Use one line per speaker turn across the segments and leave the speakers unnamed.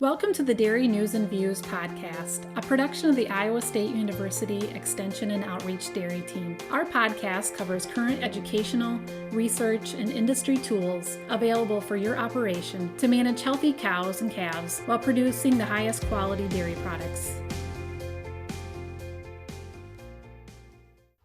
Welcome to the Dairy News and Views podcast, a production of the Iowa State University Extension and Outreach Dairy Team. Our podcast covers current educational, research, and industry tools available for your operation to manage healthy cows and calves while producing the highest quality dairy products.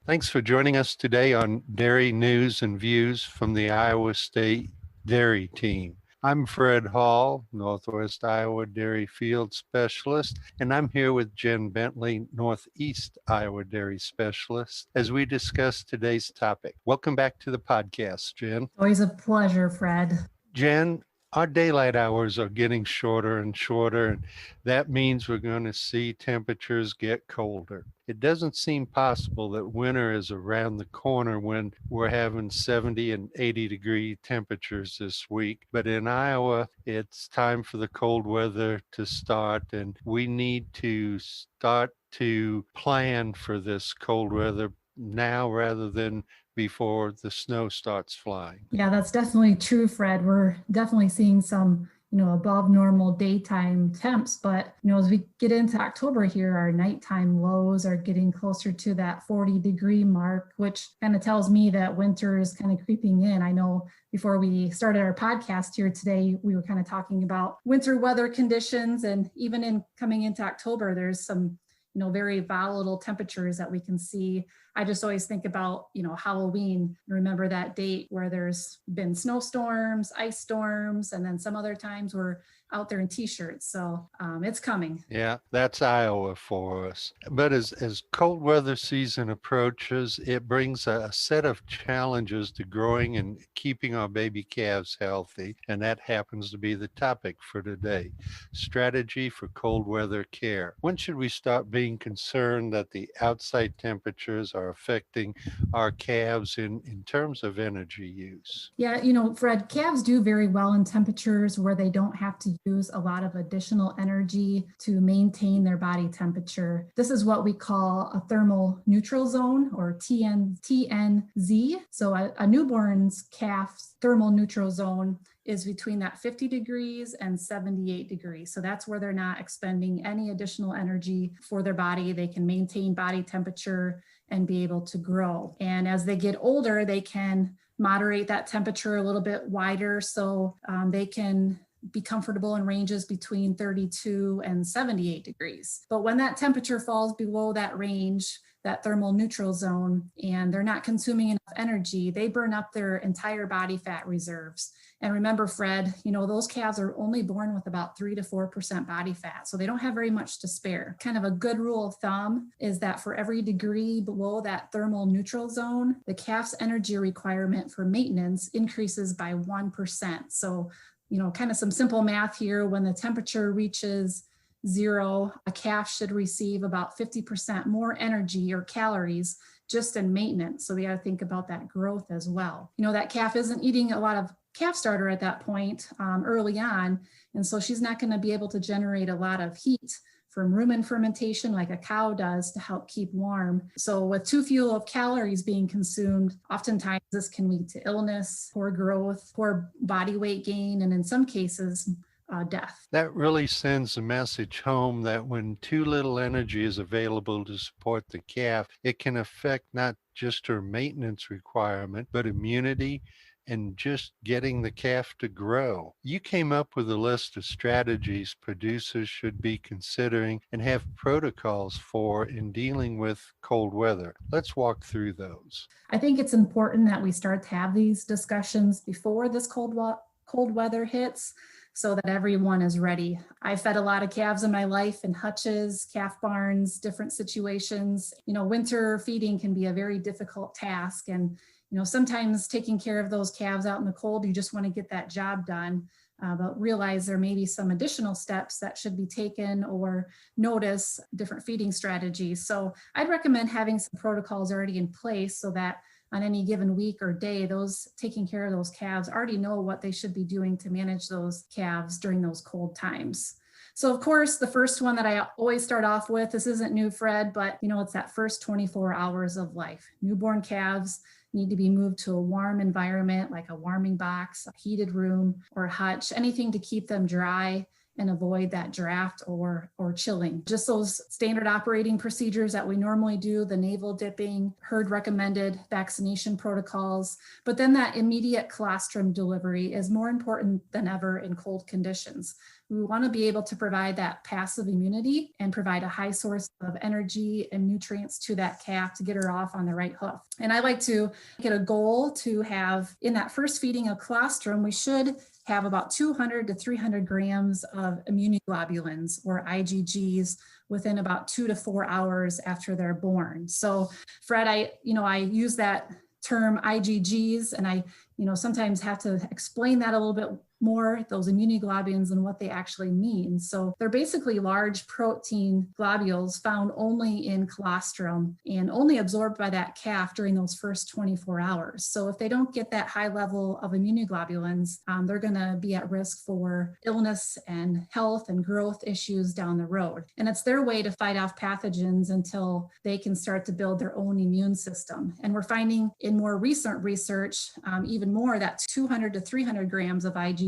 Thanks for joining us today on Dairy News and Views from the Iowa State Dairy Team. I'm Fred Hall, Northwest Iowa Dairy Field Specialist, and I'm here with Jenn Bentley, Northeast Iowa Dairy Specialist, as we discuss today's topic. Welcome back to the podcast, Jenn.
Always a pleasure, Fred.
Jenn, our daylight hours are getting shorter and shorter, and that means we're going to see temperatures get colder. It doesn't seem possible that winter is around the corner when we're having 70 and 80 degree temperatures this week. But in Iowa, it's time for the cold weather to start, and we need to start to plan for this cold weather now rather than before the snow starts flying.
Yeah, that's definitely true, Fred. We're definitely seeing some, above normal daytime temps, but, as we get into October here, our nighttime lows are getting closer to that 40-degree mark, which kind of tells me that winter is kind of creeping in. I know before we started our podcast here today, we were kind of talking about winter weather conditions, and even in coming into October, there's some very volatile temperatures that we can see. I just always think about, Halloween, remember that date where there's been snowstorms, ice storms, and then some other times we're out there in t-shirts. So it's coming.
Yeah, that's Iowa for us. But as cold weather season approaches, it brings a set of challenges to growing and keeping our baby calves healthy. And that happens to be the topic for today, strategy for cold weather care. When should we stop being concerned that the outside temperatures are affecting our calves in terms of energy use?
Yeah, Fred, calves do very well in temperatures where they don't have to use a lot of additional energy to maintain their body temperature. This is what we call a thermal neutral zone, or TNZ. So a newborn's calf's thermal neutral zone is between that 50 degrees and 78 degrees. So that's where they're not expending any additional energy for their body. They can maintain body temperature and be able to grow. And as they get older, they can moderate that temperature a little bit wider, so they can be comfortable in ranges between 32 and 78 degrees. But when that temperature falls below that range, that thermal neutral zone, and they're not consuming enough energy, they burn up their entire body fat reserves. And remember, Fred, those calves are only born with about 3 to 4% body fat, so they don't have very much to spare. Kind of a good rule of thumb is that for every degree below that thermal neutral zone, the calf's energy requirement for maintenance increases by 1%. So, kind of some simple math here. When the temperature reaches 0, a calf should receive about 50% more energy or calories just in maintenance. So we got to think about that growth as well. That calf isn't eating a lot of calf starter at that point early on, and so she's not going to be able to generate a lot of heat from rumen fermentation like a cow does to help keep warm. So with too few of calories being consumed, oftentimes this can lead to illness, poor growth, poor body weight gain, and in some cases, death.
That really sends a message home that when too little energy is available to support the calf, it can affect not just her maintenance requirement, but immunity and just getting the calf to grow. You came up with a list of strategies producers should be considering and have protocols for in dealing with cold weather. Let's walk through those.
I think it's important that we start to have these discussions before this cold weather hits, so that everyone is ready. I fed a lot of calves in my life in hutches, calf barns, different situations. Winter feeding can be a very difficult task, and sometimes taking care of those calves out in the cold, you just want to get that job done, but realize there may be some additional steps that should be taken, or notice different feeding strategies. So I'd recommend having some protocols already in place so that on any given week or day, those taking care of those calves already know what they should be doing to manage those calves during those cold times. So of course, the first one that I always start off with, this isn't new, Fred, but it's that first 24 hours of life. Newborn calves need to be moved to a warm environment like a warming box, a heated room, or a hutch, anything to keep them dry and avoid that draft or chilling. Just those standard operating procedures that we normally do, the navel dipping, herd recommended vaccination protocols, but then that immediate colostrum delivery is more important than ever in cold conditions. We want to be able to provide that passive immunity and provide a high source of energy and nutrients to that calf to get her off on the right hoof. And I like to get a goal to have in that first feeding of colostrum, we should have about 200 to 300 grams of immunoglobulins or IgGs within about 2 to 4 hours after they're born. So Fred, I use that term IgGs, and I sometimes have to explain that a little bit more, those immunoglobulins and what they actually mean. So they're basically large protein globules found only in colostrum and only absorbed by that calf during those first 24 hours. So if they don't get that high level of immunoglobulins, they're going to be at risk for illness and health and growth issues down the road. And it's their way to fight off pathogens until they can start to build their own immune system. And we're finding in more recent research, even more, that 200 to 300 grams of IgGs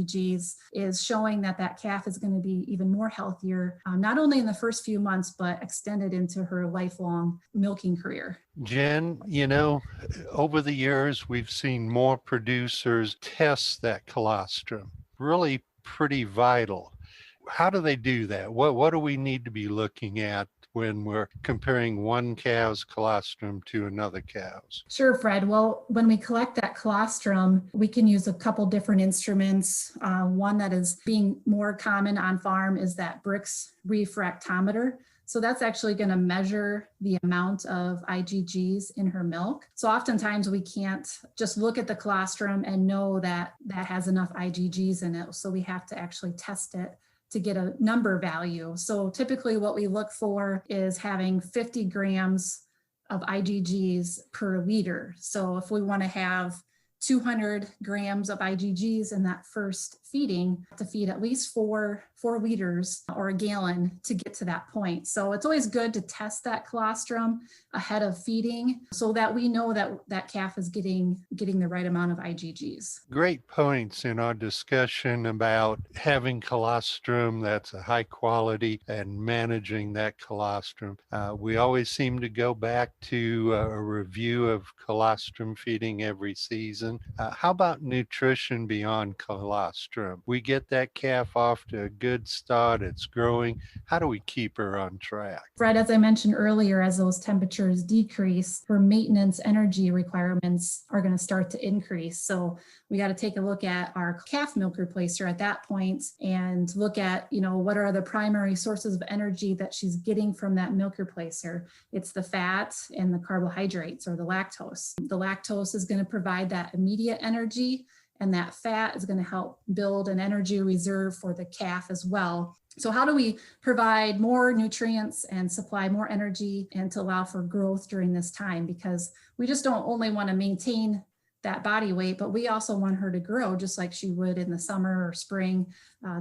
is showing that calf is going to be even more healthier, not only in the first few months, but extended into her lifelong milking career.
Jen, over the years, we've seen more producers test that colostrum. Really pretty vital. How do they do that? What do we need to be looking at when we're comparing one cow's colostrum to another cow's?
Sure, Fred. Well, when we collect that colostrum, we can use a couple different instruments. One that is being more common on farm is that Brix refractometer. So that's actually going to measure the amount of IgGs in her milk. So oftentimes we can't just look at the colostrum and know that that has enough IgGs in it. So we have to actually test it to get a number value. So typically what we look for is having 50 grams of IgGs per liter. So if we want to have 200 grams of IgGs in that first feeding, to feed at least 4 liters or a gallon to get to that point. So it's always good to test that colostrum ahead of feeding so that we know that calf is getting the right amount of IgGs.
Great points in our discussion about having colostrum that's a high quality and managing that colostrum. We always seem to go back to a review of colostrum feeding every season. How about nutrition beyond colostrum? We get that calf off to a good start. It's growing. How do we keep her on track?
Fred, as I mentioned earlier, as those temperatures decrease, her maintenance energy requirements are going to start to increase. So we got to take a look at our calf milk replacer at that point and look at, what are the primary sources of energy that she's getting from that milk replacer. It's the fat and the carbohydrates or the lactose. The lactose is going to provide that immediate energy, and that fat is going to help build an energy reserve for the calf as well. So how do we provide more nutrients and supply more energy and to allow for growth during this time? Because we just don't only want to maintain that body weight, but we also want her to grow just like she would in the summer or spring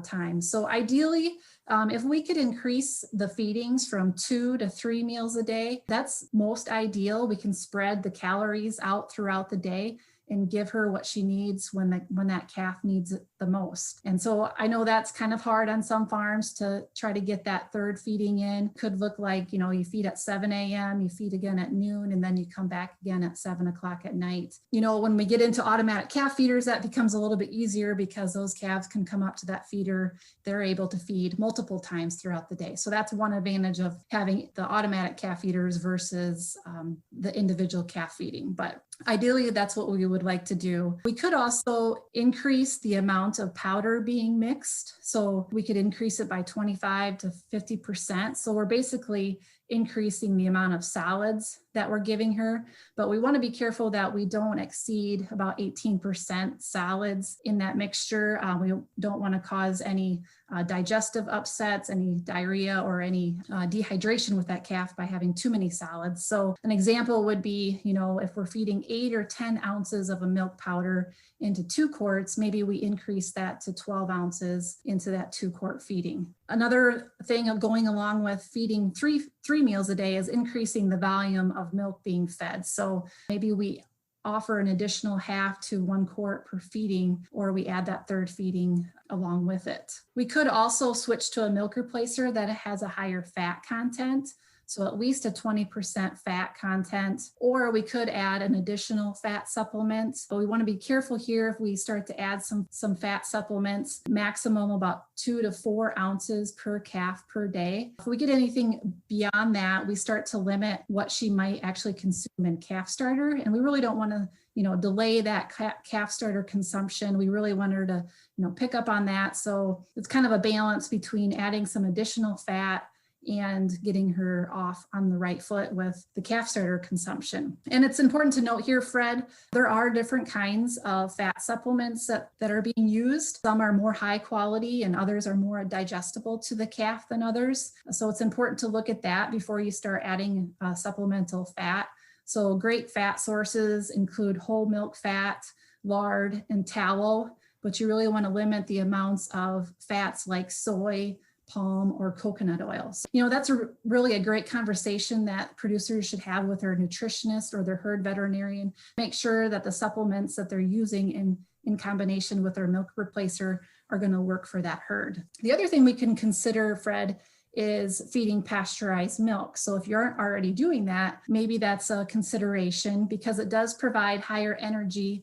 time. So ideally, if we could increase the feedings from 2 to 3 meals a day, that's most ideal. We can spread the calories out throughout the day and give her what she needs when that calf needs it the most. And so I know that's kind of hard on some farms to try to get that third feeding in. Could look like, you feed at 7 a.m., you feed again at noon, and then you come back again at 7 o'clock at night. When we get into automatic calf feeders, that becomes a little bit easier because those calves can come up to that feeder. They're able to feed multiple times throughout the day. So that's one advantage of having the automatic calf feeders versus the individual calf feeding. But ideally, that's what we would like to do. We could also increase the amount of powder being mixed. So we could increase it by 25 to 50%. So we're basically increasing the amount of solids that we're giving her, but we want to be careful that we don't exceed about 18% solids in that mixture. We don't want to cause any digestive upsets, any diarrhea, or any dehydration with that calf by having too many solids. So an example would be, if we're feeding 8 or 10 ounces of a milk powder into 2 quarts, maybe we increase that to 12 ounces into that 2-quart feeding. Another thing of going along with feeding three meals a day is increasing the volume of milk being fed. So maybe we offer an additional half to 1 quart per feeding, or we add that third feeding along with it. We could also switch to a milk replacer that has a higher fat content, so at least a 20% fat content, or we could add an additional fat supplement. But we want to be careful here if we start to add some fat supplements, maximum about 2 to 4 ounces per calf per day. If we get anything beyond that, we start to limit what she might actually consume in calf starter. And we really don't want to delay that calf starter consumption. We really want her to pick up on that. So it's kind of a balance between adding some additional fat and getting her off on the right foot with the calf starter consumption. And it's important to note here, Fred, there are different kinds of fat supplements that are being used. Some are more high quality and others are more digestible to the calf than others. So it's important to look at that before you start adding supplemental fat. So great fat sources include whole milk fat, lard, and tallow, but you really want to limit the amounts of fats like soy, palm, or coconut oils. That's really a great conversation that producers should have with their nutritionist or their herd veterinarian. Make sure that the supplements that they're using in combination with their milk replacer are going to work for that herd. The other thing we can consider, Fred, is feeding pasteurized milk. So if you aren't already doing that, maybe that's a consideration because it does provide higher energy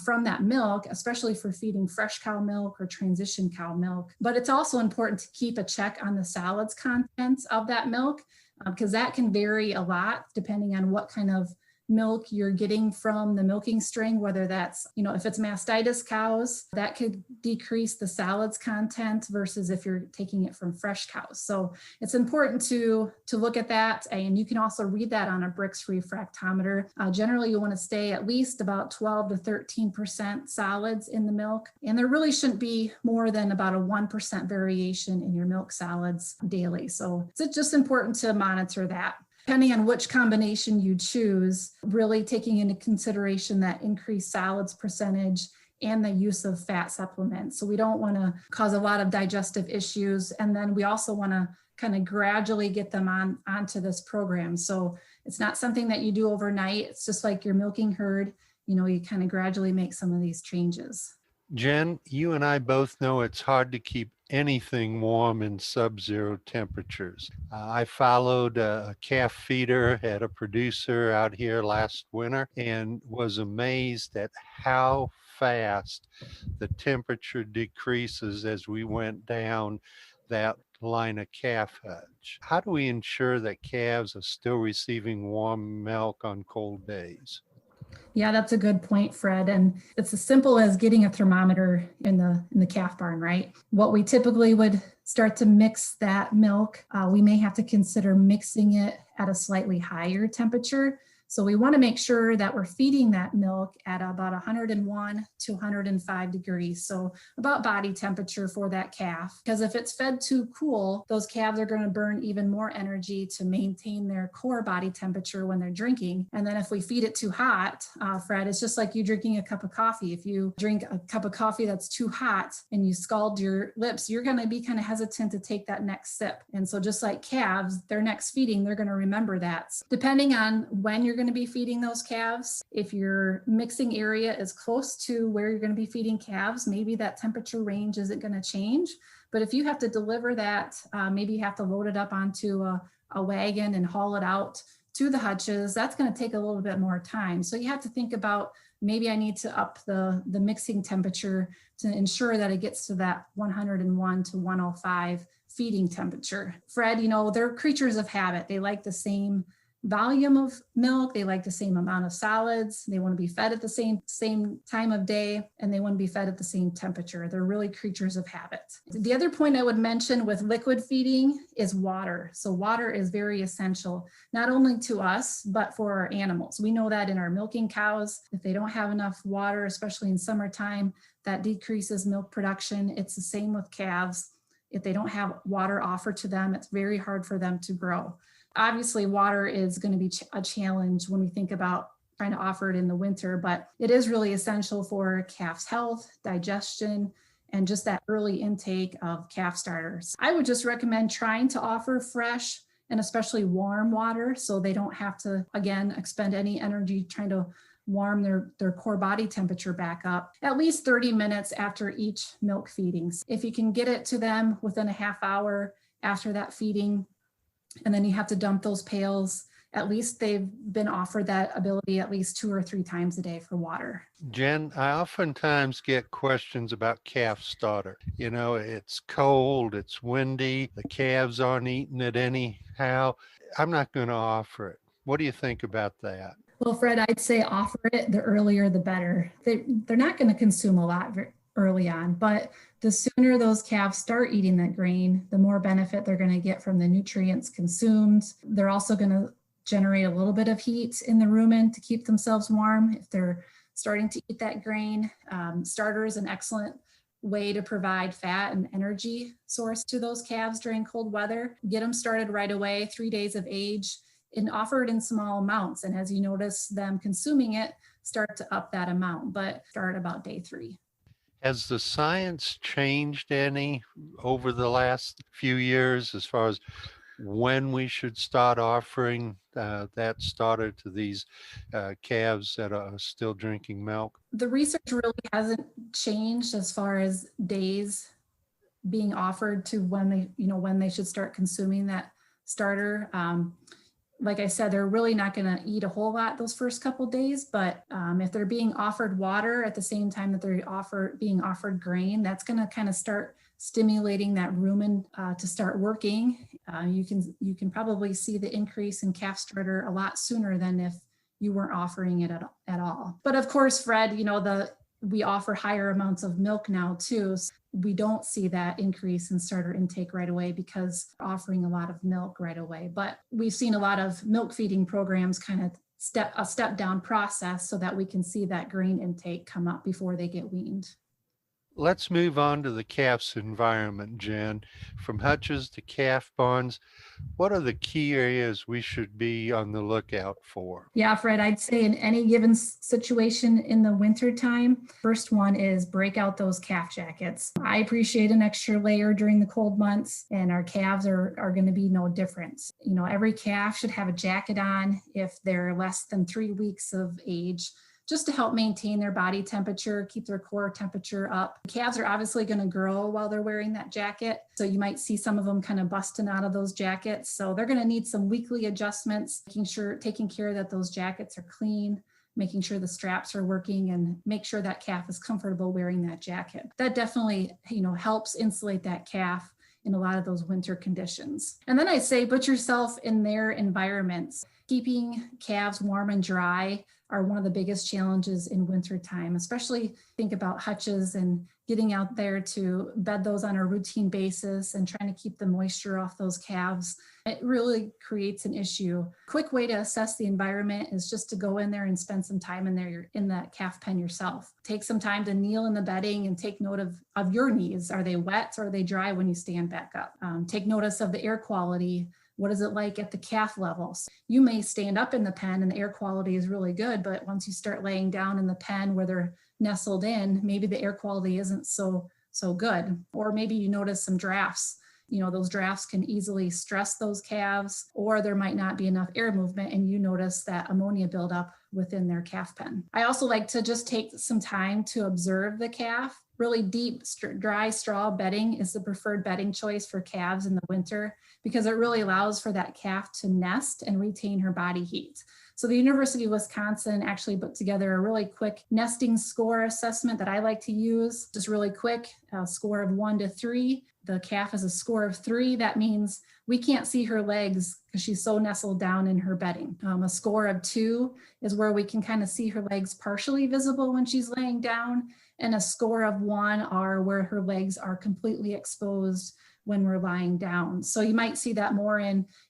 from that milk, especially for feeding fresh cow milk or transition cow milk. But it's also important to keep a check on the solids content of that milk because that can vary a lot depending on what kind of milk you're getting from the milking string, whether that's, if it's mastitis cows, that could decrease the solids content versus if you're taking it from fresh cows. So it's important to look at that. And you can also read that on a Brix refractometer. Generally, you want to stay at least about 12 to 13% solids in the milk. And there really shouldn't be more than about a 1% variation in your milk solids daily. So it's just important to monitor that. Depending on which combination you choose, really taking into consideration that increased solids percentage and the use of fat supplements. So we don't want to cause a lot of digestive issues. And then we also want to kind of gradually get them onto this program. So it's not something that you do overnight. It's just like your milking herd, you kind of gradually make some of these changes.
Jen, you and I both know it's hard to keep anything warm in sub-zero temperatures. I followed a calf feeder at a producer out here last winter and was amazed at how fast the temperature decreases as we went down that line of calf hutch. How do we ensure that calves are still receiving warm milk on cold days?
Yeah, that's a good point, Fred. And it's as simple as getting a thermometer in the calf barn, right? What we typically would start to mix that milk, we may have to consider mixing it at a slightly higher temperature. So we want to make sure that we're feeding that milk at about 101 to 105 degrees. So about body temperature for that calf. Because if it's fed too cool, those calves are going to burn even more energy to maintain their core body temperature when they're drinking. And then if we feed it too hot, Fred, it's just like you drinking a cup of coffee. If you drink a cup of coffee that's too hot and you scald your lips, you're going to be kind of hesitant to take that next sip. And so just like calves, their next feeding, they're going to remember that. Depending on when you're going to be feeding those calves, if your mixing area is close to where you're going to be feeding calves, maybe that temperature range isn't going to change. But if you have to deliver that, maybe you have to load it up onto a wagon and haul it out to the hutches, that's going to take a little bit more time. So you have to think about, maybe I need to up the mixing temperature to ensure that it gets to that 101 to 105 feeding temperature. Fred, they're creatures of habit. They like the same volume of milk, they like the same amount of solids, they want to be fed at the same time of day, and they want to be fed at the same temperature. They're really creatures of habit. The other point I would mention with liquid feeding is water. So water is very essential, not only to us, but for our animals. We know that in our milking cows, if they don't have enough water, especially in summertime, that decreases milk production. It's the same with calves. If they don't have water offered to them, it's very hard for them to grow. Obviously, water is going to be a challenge when we think about trying to offer it in the winter, but it is really essential for calf's health, digestion, and just that early intake of calf starters. I would just recommend trying to offer fresh and especially warm water so they don't have to, again, expend any energy trying to warm their core body temperature back up at least 30 minutes after each milk feeding. If you can get it to them within a half hour after that feeding, and then you have to dump those pails, at least they've been offered that ability at least 2 or 3 times a day for water.
Jen, I oftentimes get questions about calf starter. You know, it's cold, it's windy, the calves aren't eating it anyhow. I'm not going to offer it. What do you think about that?
Well, Fred, I'd say offer it the earlier the better. They're not going to consume a lot early on, but the sooner those calves start eating that grain, the more benefit they're going to get from the nutrients consumed. They're also going to generate a little bit of heat in the rumen to keep themselves warm if they're starting to eat that grain. Starter is an excellent way to provide fat and energy source to those calves during cold weather. Get them started right away, 3 days of age, and offer it in small amounts. And as you notice them consuming it, start to up that amount, but start about day 3.
Has the science changed any over the last few years as far as when we should start offering that starter to these calves that are still drinking milk?
The research really hasn't changed as far as days being offered to when they should start consuming that starter. Like I said, they're really not going to eat a whole lot those first couple days, but if they're being offered water at the same time that they're being offered grain, that's going to kind of start stimulating that rumen to start working. You can probably see the increase in calf starter a lot sooner than if you weren't offering it at all. But of course, Fred, we offer higher amounts of milk now too. So we don't see that increase in starter intake right away because we're offering a lot of milk right away. But we've seen a lot of milk feeding programs kind of step down process so that we can see that grain intake come up before they get weaned.
Let's move on to the calf's environment, Jen. From hutches to calf barns, what are the key areas we should be on the lookout for?
Yeah, Fred, I'd say in any given situation in the winter time, first one is break out those calf jackets. I appreciate an extra layer during the cold months, and our calves are going to be no different. Every calf should have a jacket on if they're less than 3 weeks of age, just to help maintain their body temperature, keep their core temperature up. Calves are obviously going to grow while they're wearing that jacket. So you might see some of them kind of busting out of those jackets. So they're going to need some weekly adjustments, taking care that those jackets are clean, making sure the straps are working, and make sure that calf is comfortable wearing that jacket. That definitely, helps insulate that calf in a lot of those winter conditions. And then I say, put yourself in their environments. Keeping calves warm and dry are one of the biggest challenges in winter time, especially think about hutches and getting out there to bed those on a routine basis and trying to keep the moisture off those calves. It really creates an issue. Quick way to assess the environment is just to go in there and spend some time in there in that calf pen yourself. Take some time to kneel in the bedding and take note of your knees. Are they wet or are they dry when you stand back up? Take notice of the air quality. What is it like at the calf levels? You may stand up in the pen and the air quality is really good, but once you start laying down in the pen where they're nestled in, maybe the air quality isn't so good. Or maybe you notice some drafts. Those drafts can easily stress those calves, or there might not be enough air movement and you notice that ammonia buildup within their calf pen. I also like to just take some time to observe the calf. Really deep, dry straw bedding is the preferred bedding choice for calves in the winter because it really allows for that calf to nest and retain her body heat. So the University of Wisconsin actually put together a really quick nesting score assessment that I like to use. Just really quick, a score of 1 to 3. The calf has a score of 3. That means we can't see her legs because she's so nestled down in her bedding. A score of 2 is where we can kind of see her legs partially visible when she's laying down. And a score of 1 are where her legs are completely exposed when we're lying down. So you might see that more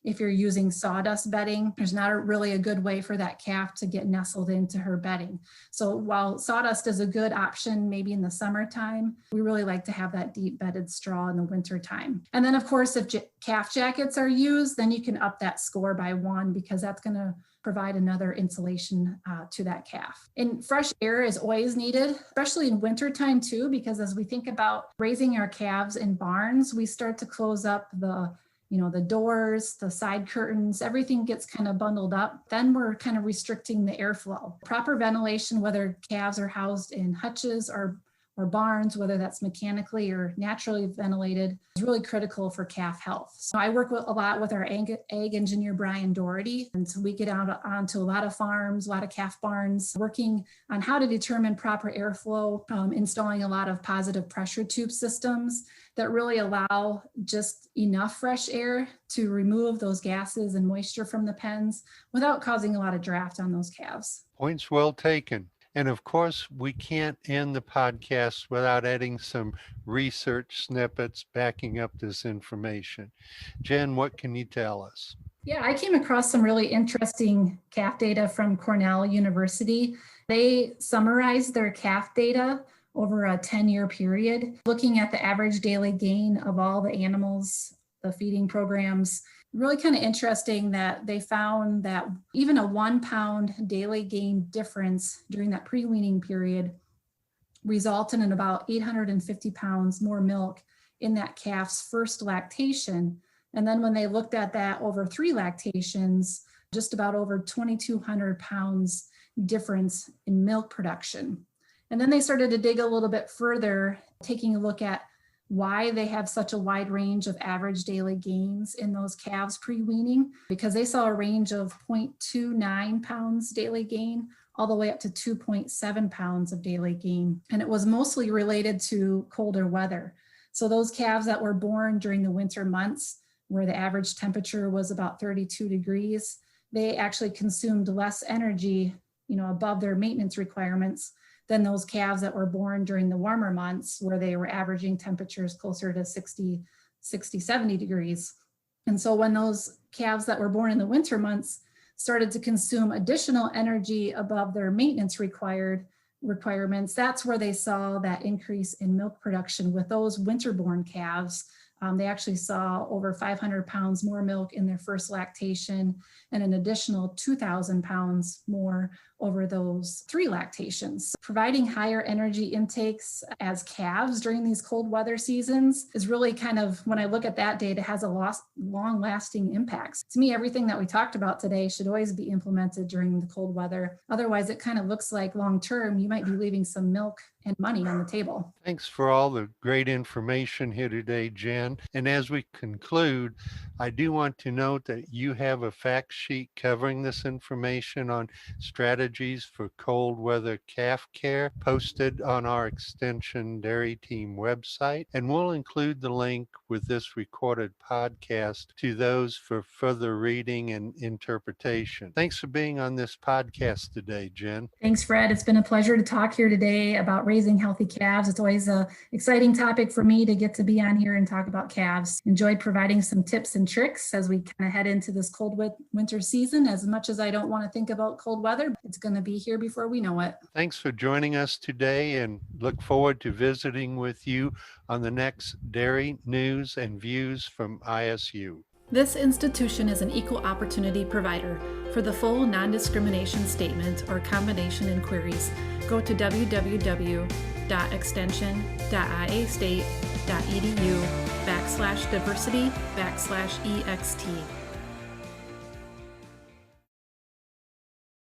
if you're using sawdust bedding. There's not really a good way for that calf to get nestled into her bedding. So while sawdust is a good option, maybe in the summertime, we really like to have that deep bedded straw in the winter time. And then of course, if calf jackets are used, then you can up that score by 1 because that's gonna provide another insulation to that calf. And fresh air is always needed, especially in wintertime too, because as we think about raising our calves in barns, we start to close up the the doors, the side curtains, everything gets kind of bundled up. Then we're kind of restricting the airflow. Proper ventilation, whether calves are housed in hutches or barns, whether that's mechanically or naturally ventilated, is really critical for calf health. So I work a lot with our egg engineer, Brian Doherty. And so we get out onto a lot of farms, a lot of calf barns, working on how to determine proper airflow, installing a lot of positive pressure tube systems that really allow just enough fresh air to remove those gases and moisture from the pens without causing a lot of draft on those calves.
Points well taken. And of course, we can't end the podcast without adding some research snippets backing up this information. Jen, what can you tell us?
Yeah, I came across some really interesting calf data from Cornell University. They summarized their calf data over a 10-year period, looking at the average daily gain of all the animals, the feeding programs. Really kind of interesting that they found that even a 1 pound daily gain difference during that pre-weaning period resulted in about 850 pounds more milk in that calf's first lactation. And then when they looked at that over 3 lactations, just about over 2,200 pounds difference in milk production. And then they started to dig a little bit further, taking a look at why they have such a wide range of average daily gains in those calves pre-weaning, because they saw a range of 0.29 pounds daily gain all the way up to 2.7 pounds of daily gain. And it was mostly related to colder weather. So those calves that were born during the winter months, where the average temperature was about 32 degrees, they actually consumed less energy, above their maintenance requirements than those calves that were born during the warmer months, where they were averaging temperatures closer to 60, 70 degrees. And so when those calves that were born in the winter months started to consume additional energy above their maintenance requirements, that's where they saw that increase in milk production with those winter-born calves. They actually saw over 500 pounds more milk in their first lactation and an additional 2,000 pounds more over those 3 lactations. Providing higher energy intakes as calves during these cold weather seasons is really kind of, when I look at that data, has a long-lasting impacts. To me, everything that we talked about today should always be implemented during the cold weather. Otherwise, it kind of looks like long-term, you might be leaving some milk and money on the table.
Thanks for all the great information here today, Jen. And as we conclude, I do want to note that you have a fact sheet covering this information on strategies for cold weather calf care posted on our Extension Dairy Team website. And we'll include the link with this recorded podcast to those for further reading and interpretation. Thanks for being on this podcast today, Jen.
Thanks, Fred. It's been a pleasure to talk here today about raising healthy calves. It's always an exciting topic for me to get to be on here and talk about calves. Enjoyed providing some tips and tricks as we kind of head into this cold winter season. As much as I don't want to think about cold weather, it's going to be here before we know it.
Thanks for joining us today, and look forward to visiting with you on the next Dairy News and Views from ISU.
This institution is an equal opportunity provider. For the full non-discrimination statement or combination inquiries, go to www.extension.iastate.edu/diversity/EXT.